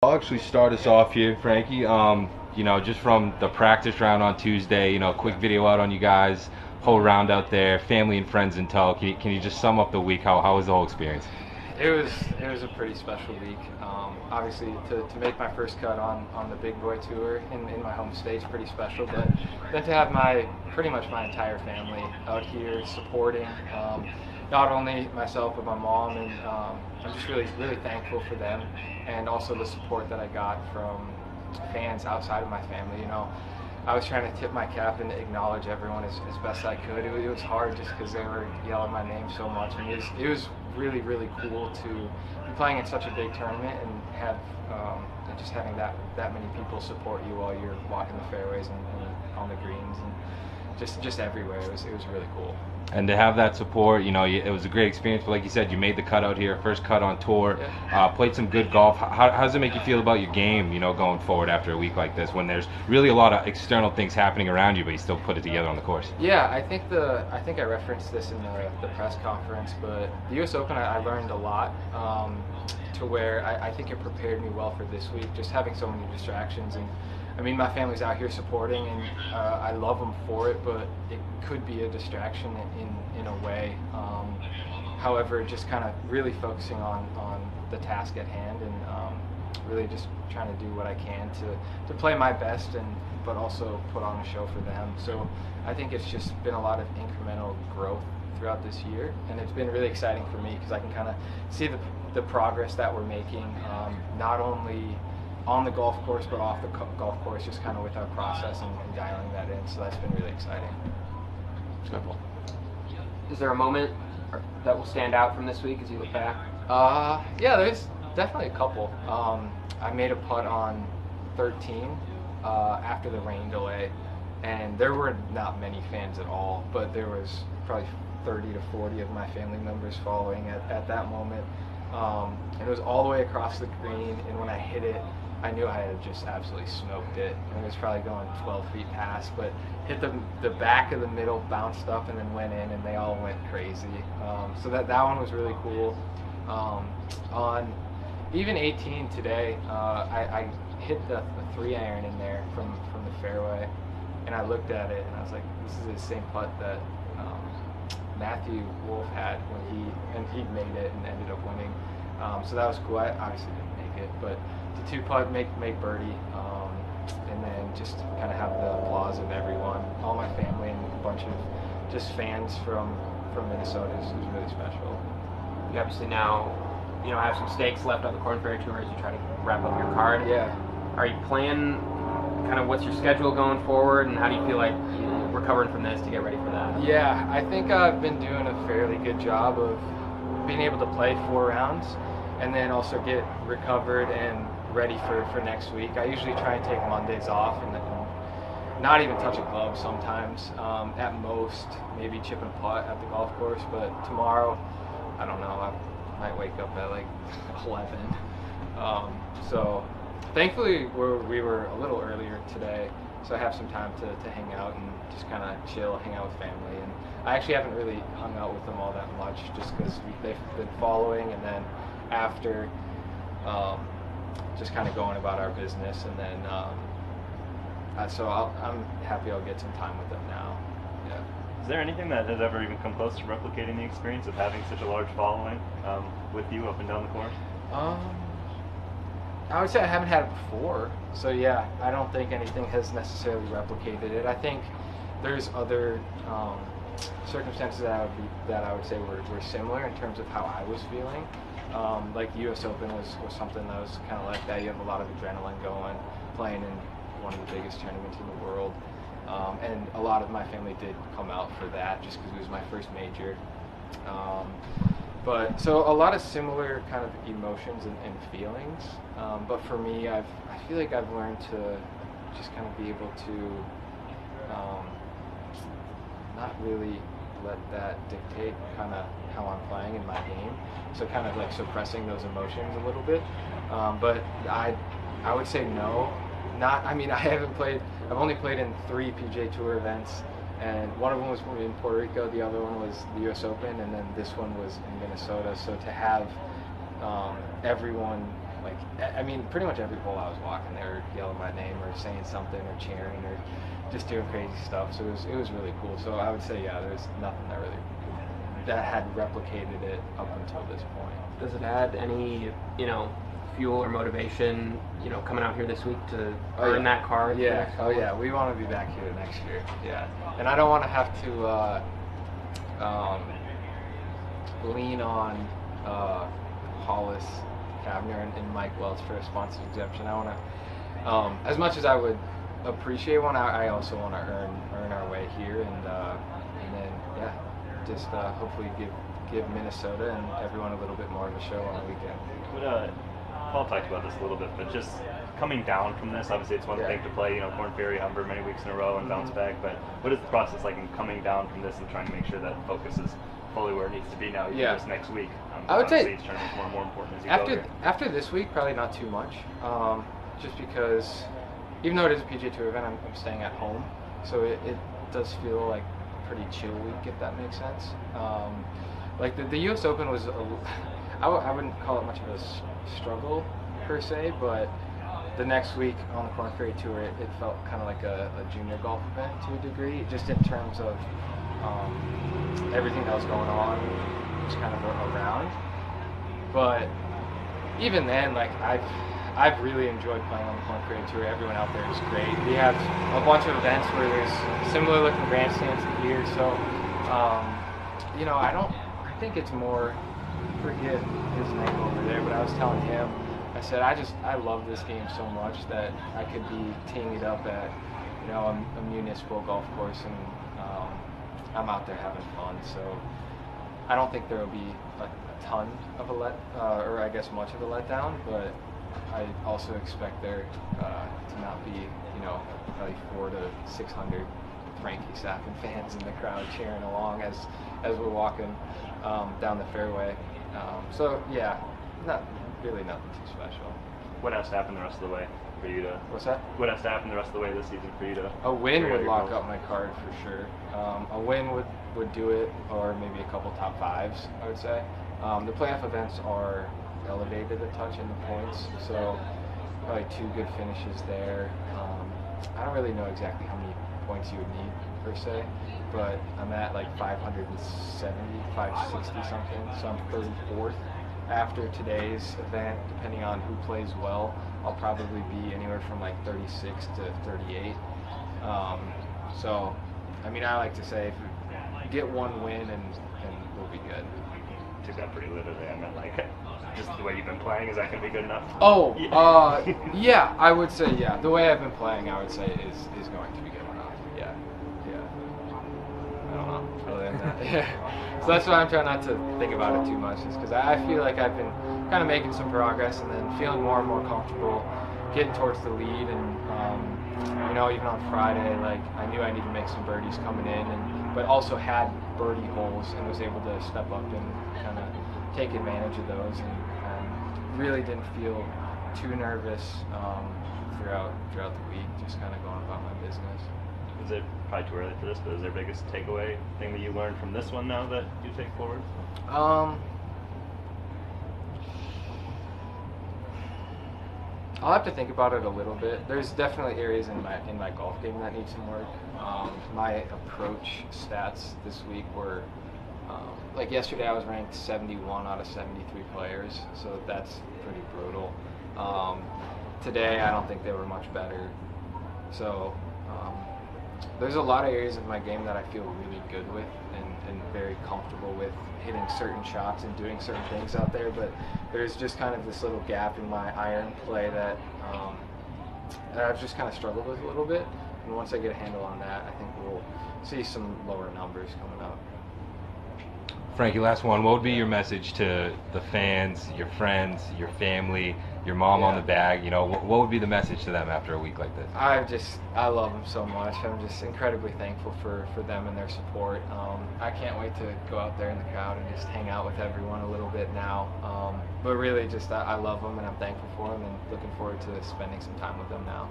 I'll actually start us off here, Frankie. Just from the practice round on Tuesday, quick video out on you guys, whole round out there, family and friends in tow. Can you just sum up the week? How was the whole experience? It was a pretty special week. Obviously, to make my first cut on the Big Boy Tour in my home state is pretty special. But then to have pretty much my entire family out here supporting, not only myself but my mom, and I'm just really thankful for them, and also the support that I got from fans outside of my family. I was trying to tip my cap and acknowledge everyone as best I could. It was hard just because they were yelling my name so much, and it was really cool to be playing in such a big tournament and have and just having that many people support you while you're walking the fairways and on the greens and just everywhere. It was really cool. And to have that support, it was a great experience. But like you said, you made the cut out here, first cut on tour, Yeah. played some good golf. How does it make you feel about your game, going forward after a week like this, when there's really a lot of external things happening around you, but you still put it together on the course? Yeah, I think I referenced this in the press conference, but the U.S. Open I learned a lot, to where I think it prepared me well for this week. Just having so many distractions, and I mean, my family's out here supporting, and I love them for it, but it could be a distraction in a way. However, just kind of really focusing on the task at hand, and really just trying to do what I can to play my best, but also put on a show for them. So I think it's just been a lot of incremental growth throughout this year, and it's been really exciting for me because I can kind of see the progress that we're making, not only on the golf course but off the golf course, just kind of with our process and dialing that in. So that's been really exciting. Simple. Is there a moment that will stand out from this week as you look back? Yeah, there's definitely a couple. I made a putt on 13 after the rain delay, and there were not many fans at all, but there was probably 30 to 40 of my family members following at that moment. And it was all the way across the green, and when I hit it, I knew I had just absolutely smoked it. And it was probably going 12 feet past, but hit the back of the middle, bounced up, and then went in, and they all went crazy. So that one was really cool. On even 18 today, I hit the 3-iron in there from the fairway, and I looked at it, and I was like, this is the same putt that Matthew Wolf had when he made it and ended up winning. So that was cool. I obviously didn't make it, but the 2-putt, make birdie, and then just kind of have the applause of everyone, all my family, and a bunch of just fans from Minnesota. It was really special. You obviously now, have some stakes left on the Corn Ferry Tour as you try to wrap up your card. Yeah. Are you planning kind of what's your schedule going forward, and how do you feel like you're recovering from this to get ready for that? Yeah, I think I've been doing a fairly good job of being able to play 4 rounds and then also get recovered and ready for next week. I usually try and take Mondays off and not even touch a glove sometimes. At most, maybe chip and putt at the golf course, but tomorrow, I don't know, I might wake up at like 11. So thankfully we were a little earlier today, so I have some time to hang out and just kind of chill, hang out with family. And I actually haven't really hung out with them all that much, just because they've been following, and then after just kind of going about our business, and then so I'm happy I'll get some time with them now. Yeah. Is there anything that has ever even come close to replicating the experience of having such a large following with you up and down the course? I would say I haven't had it before, so yeah, I don't think anything has necessarily replicated it. I think there's other circumstances that I would say were similar in terms of how I was feeling. Like the U.S. Open was something that was kind of like that. You have a lot of adrenaline going, playing in one of the biggest tournaments in the world, and a lot of my family did come out for that just because it was my first major. But so a lot of similar kind of emotions and feelings. But for me, I feel like I've learned to just kind of be able to not really let that dictate kind of how I'm playing in my game. So kind of like suppressing those emotions a little bit. But I would say no. I mean, I've only played in 3 PGA Tour events, and one of them was in Puerto Rico, the other one was the U.S. Open, and then this one was in Minnesota. So to have everyone like, I mean, pretty much every hole I was walking, they were yelling my name or saying something or cheering or just doing crazy stuff. So it was really cool. So I would say, yeah, there's nothing that had replicated it up until this point. Does it add any, fuel or motivation, coming out here this week to earn that card? Yeah. Oh yeah. We want to be back here next year. Yeah. And I don't want to have to lean on Hollis, Kavner, and Mike Welch for a sponsor exemption. I want to, as much as I would appreciate one, I also want to earn our way here, and then just hopefully give Minnesota and everyone a little bit more of a show on the weekend. But, Paul talked about this a little bit, but just coming down from this, obviously it's one thing to play, Corn Ferry, Humber many weeks in a row and bounce back, but what is the process like in coming down from this and trying to make sure that focus is fully where it needs to be now, even this next week? I would say each tournament's more and more important as you go here. After this week, probably not too much, just because even though it is a PGA Tour event, I'm staying at home, so it does feel like a pretty chill week, if that makes sense. Like the U.S. Open was, I wouldn't call it much of a struggle per se, but the next week on the Corn Ferry Tour, it felt kind of like a junior golf event to a degree, just in terms of everything that was going on, just kind of around. But even then, like I've really enjoyed playing on the Corn Ferry Tour. Everyone out there is great. We have a bunch of events where there's similar looking grandstands to here, so I think it's more, forget his name over there, but I was telling him, I said I love this game so much that I could be teeing it up at a municipal golf course, and I'm out there having fun. So I don't think there will be a ton of or I guess much of a letdown, but I also expect there to not be probably 400 to 600 Frankie Capan fans in the crowd cheering along as we're walking down the fairway. So yeah, not really nothing too special. What has to happen the rest of the way for you to? What's that? What has to happen the rest of the way this season for you to? A win would lock up my card for sure. A win would do it, or maybe a couple top fives, I would say. The playoff events are elevated a touch in the points, so probably 2 good finishes there. I don't really know exactly how many points you would need per se, but I'm at like 570, 560 something, so I'm 34th. After today's event, depending on who plays well, I'll probably be anywhere from like 36 to 38. So, I mean, I like to say if we get one win and we'll be good. I took that pretty literally. I meant like just the way you've been playing. Is that going to be good enough? Oh, yeah, I would say yeah. The way I've been playing, I would say is going to be good enough. Yeah. I don't know. Other than that, yeah. So that's why I'm trying not to think about it too much, is because I feel like I've been kind of making some progress and then feeling more and more comfortable getting towards the lead. And even on Friday, like I knew I needed to make some birdies coming in, but also had birdie holes and was able to step up and kind of take advantage of those, and really didn't feel too nervous throughout the week, just kind of going about my business. Is it probably too early for this, but is there biggest takeaway thing that you learned from this one now that you take forward? I'll have to think about it a little bit. There's definitely areas in my golf game that need some work. My approach stats this week were, like yesterday I was ranked 71 out of 73 players, so that's pretty brutal. Today I don't think they were much better. So there's a lot of areas of my game that I feel really good with and very comfortable with hitting certain shots and doing certain things out there, but there's just kind of this little gap in my iron play that I've just kind of struggled with a little bit, and once I get a handle on that, I think we'll see some lower numbers coming up. Frankie, last one. What would be your message to the fans, your friends, your family, your mom on the bag? What would be the message to them after a week like this? I love them so much. I'm just incredibly thankful for them and their support. I can't wait to go out there in the crowd and just hang out with everyone a little bit now. But really, just I love them and I'm thankful for them and looking forward to spending some time with them now.